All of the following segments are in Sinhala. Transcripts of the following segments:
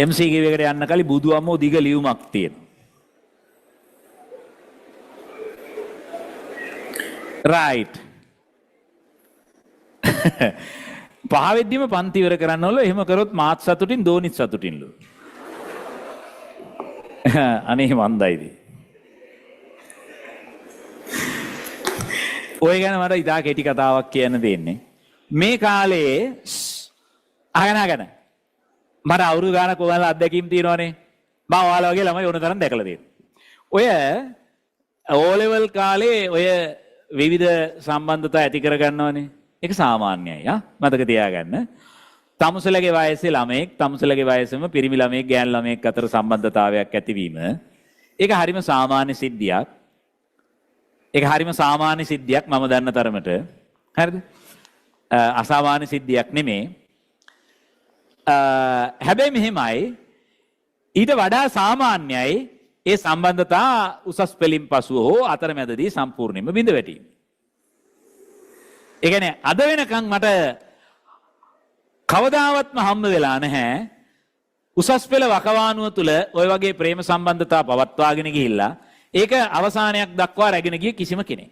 MC ගෙවකට යන්න කලින් බුදු අම්මෝ දිග ලියුමක් තියෙනවා. right. පහවෙද්දිම පන්ති ඉවර කරන්නවලු. එහෙම කරොත් මාත් සතුටින් දෝනිත් සතුටින්ලු. අනේ මන්දයිද. ඔය ගැන මට ඉතා කෙටි කතාවක් කියන්න දෙන්නේ. මේ කාලේ අහගෙන මට අවුරුදු ගානක් ඔයාලා අත්දැකීම් තියෙනවනේ. මම ඔයාලා වගේ ළමයි ඕන තරම් දැකලා තියෙනවා. ඔය O level කාලේ ඔය විවිධ සම්බන්ධතා ඇති කරගන්නවනේ. ඒක සාමාන්‍යයි මතක තියාගන්න. තමුසලගේ වයසේ ළමෙක් තමුසලගේ වයසේම පිරිමි ළමෙක් ගෑනු ළමෙක් අතර සම්බන්ධතාවයක් ඇතිවීම ඒක හරිම සාමාන්‍ය සිද්ධියක්. ඒක හරිම සාමාන්‍ය සිද්ධියක් මම දන්න තරමට. හරිද? අසාමාන්‍ය සිද්ධියක් නෙමෙයි. හැබැයි මෙහෙමයි ඊට වඩා සාමාන්‍යයි ඒ සම්බන්ධතා උසස් පෙළින් පසුව හෝ අතරමැදදී සම්පූර්ණයෙන්ම බිඳ වැටීම. ඒ කියන්නේ අද වෙනකන් මට කවදාවත්ම හම්බ වෙලා නැහැ උසස් පෙළ වකවානුව තුල ওই වගේ ප්‍රේම සම්බන්ධතා පවත්වාගෙන ගිහිල්ලා ඒක අවසානයක් දක්වා රැගෙන ගිය කිසිම කෙනෙක්.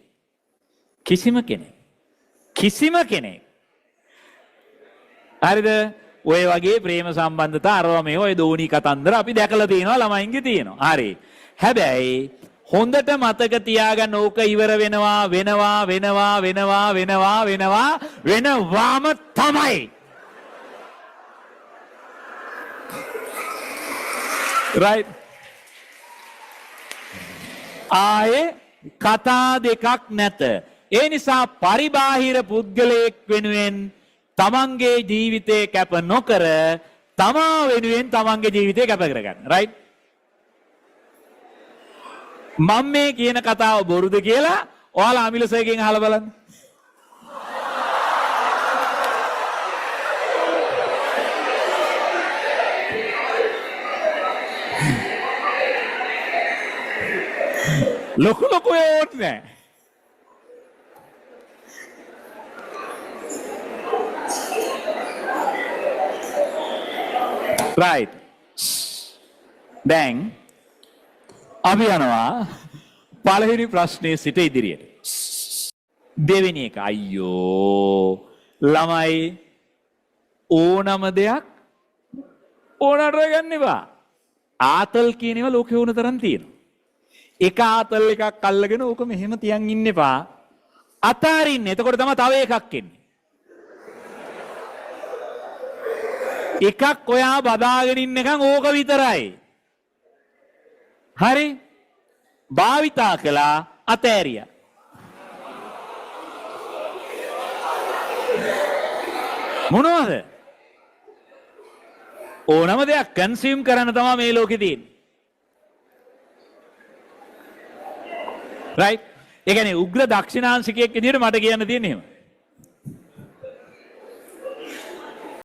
හරිද? ඔය වගේ ප්‍රේම සම්බන්ධතා අරවා මේ ඔය දෝනි කතන්දර අපි දැකලා තියෙනවා ළමයින්ගේ තියෙනවා. හරි. හැබැයි හොඳට මතක තියාගන්න ඕක ඉවර වෙනවාම තමයි. right. ආයේ කතා දෙකක් නැත. ඒ නිසා පරිබාහිර පුද්ගලයෙක් වෙනුවෙන් තමන්ගේ ජීවිතේ කැප නොකර තමා වෙනුවෙන් තමන්ගේ ජීවිතේ කැප කරගන්න. right. මම මේ කියන කතාව බොරුද කියලා ඔයාලා අමිලසයකින් අහලා බලන්න. ලොකු ඕත් නෑ. right. දැන් අපි යනවා පළවෙනි ප්‍රශ්නේ සිට ඉදිරියට. දෙවෙනි එක අයියෝ ළමයි ඕනම දෙයක් ඕනට ගන්න එපා. ආතල් කියන ඒවා ලෝකේ ඕන තරම් තියෙනවා. එක ආතල් එකක් අල්ලගෙන ඕක මෙහෙම තියන් ඉන්න එපා. අතාරින්න. එතකොට තමයි තව එකක් එන්නේ. එකක් ඔයා බදාගෙන ඉන්න එකන් ඕක විතරයි. හරි? භාවිතා කළා අතෑරියා. මොනවද? ඕනම දෙයක් කන්සියුම් කරන්න තමයි මේ ලෝකේ තියෙන්නේ. right. ඒ කියන්නේ උග්‍ර දක්ෂිනාංශිකයෙක් විදිහට මට කියන්න තියෙන්නේ එහෙම.